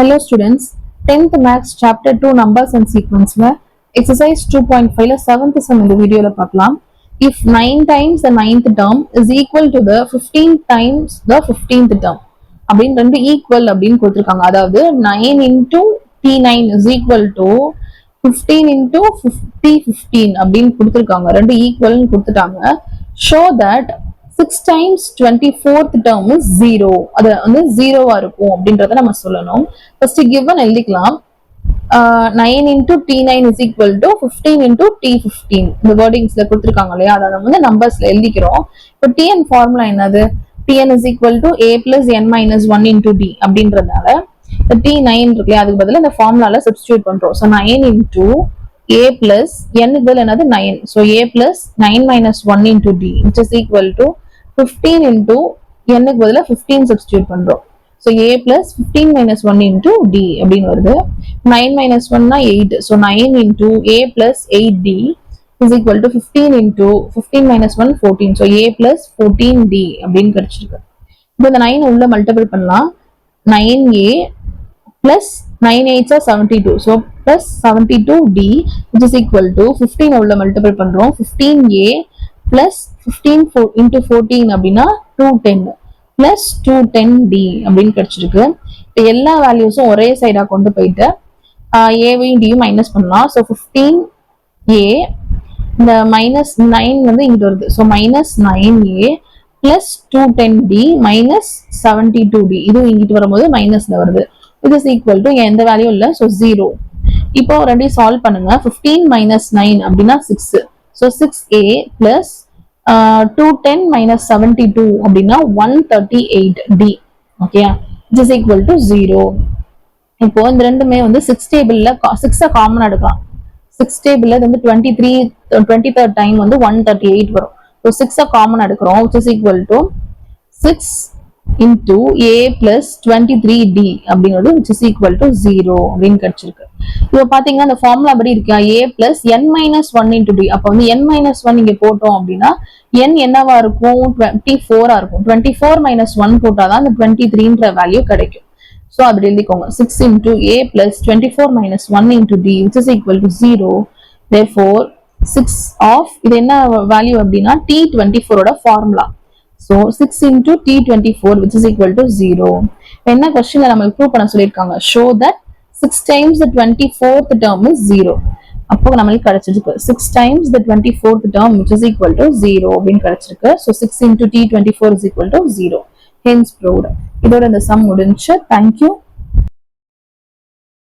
Hello students, 10th Maths Chapter 2 Numbers and Sequence Exercise 2.5 7th sum இந்த வீடியோல பார்க்கலாம். If 9 times the 9th term is equal to the 15 times the 15th term அப்படின்னு ரெண்டு equal அப்படின்னு கொடுத்துருக்காங்க. அதாவது 9 into T9 is equal to 15 into 15 அப்படின்னு கொடுத்துருக்காங்க. ரெண்டு ஈக்குவல்னு கொடுத்துட்டாங்க. Show that 6 times 24th term is 0. அது வந்து 0-ஆ இருக்கும் அப்படின்றத நம்ம சொல்லணும். ஃபர்ஸ்ட் given எழுதிக்கலாம். 9 into T9 is equal to 15 into T15. இந்த வேர்டிங்ஸ்ல கொடுத்துருக்காங்க இல்லையா, அதை நம்ம வந்து நம்பர்ஸ்ல எழுதிக்கிறோம். இப்போ Tn ஃபார்முலா என்னது? Tn is equal to a plus n minus 1 into d அப்படின்றதுனால இந்த T9 இருக்கு இல்லையா, அதுக்கு பதிலா இந்த ஃபார்முலால சப்ஸ்டிடியூட் பண்றோம். So 9 into a plus n க்கு பதில் என்னது 9. So a plus 9 minus 1 into d which is equal to 15 into n க்கு பதிலா 15 சப்ஸ்டிடியூட் பண்றோம். So a plus 15 minus 1 into d அப்படின்னு வருது. 9 minus 1 னா 8. So 9 into a plus 8d is equal to 15 into 15 minus 1 14. So a plus 14d அப்படின்னு கிடைச்சிருக்கு. இப்போ இந்த 9 உள்ள மல்டிபிள் பண்ணலாம். 9a plus 9 8 are 72. So plus 72d which is equal to 15 உள்ள மல்டிபிள் பண்றோம். 15a plus 15 into 14 அப்படின்னா 210 plus 210d அப்படின்னு கிடைச்சிருக்கு. இப்போ எல்லா வேல்யூஸும் ஒரே சைடா கொண்டு போயிட்டு ஏவையும் டியும் மைனஸ் பண்ணலாம். ஸோ 15a இந்த மைனஸ் 9 வந்து இங்கிட்டு வருது. So minus 9a plus 210d minus 72d இதுவும் இங்கிட்டு வரும்போது மைனஸ்ல வருது. இது இஸ் ஈக்குவல் டு எந்த வேல்யூ இல்லை, ஸோ 0. இப்போ ரெண்டையும் சால்வ் பண்ணுங்க. 15 மைனஸ் 9 அப்படின்னா 6. ஸோ 6a பிளஸ் 210 minus 72 அப்படின்னா 138d. Okay, which is equal to 0. இப்போ இந்த ரெண்டுமே வந்து 6 டேபிள்ல 6 காமன் எடுக்கலாம். 6 டேபிள்ல இது வந்து 23rd டைம் வந்து 138 வரும். ஸோ 6 காமன் எடுக்கிறோம், which is equal to 6 into a plus 23d அப்படிங்கிறது which is equal to 0 அப்படின்னு கிடைச்சிருக்கு. இப்போ பாத்தீங்கன்னா இந்த ஃபார்முலா படி இருக்கா, a plus n minus 1 into d. அப்போ வந்து n minus 1 இங்க போட்டோம் அப்படின்னா n என்னவா இருக்கும், 24-ஆ இருக்கும். 24 minus 1 போட்டாதான் அந்த 23ன்ற வேல்யூ கிடைக்கும். ஸோ அப்படி எழுதிக்கோங்க. 6 into a plus 24 minus 1 into d which is equal to 0. Therefore 6 of இது என்ன வேல்யூ அப்படின்னா T24ஓட formula. So 6 into T24 which is equal to 0. என்ன கொஸ்டின்ல நமக்கு ப்ரூவ் பண்ண சொல்லியிருக்காங்க, show that 6 times the 24th term is 0. அப்போ நம்மளுக்கு கிடைச்சிருக்கு 6 times the 24th term which is equal to 0 அப்படின்னு கிடைச்சிருக்கு. So 6 into T24 is equal to 0. Hence proved. இதோட இந்த சம் முடிஞ்சு. Thank you.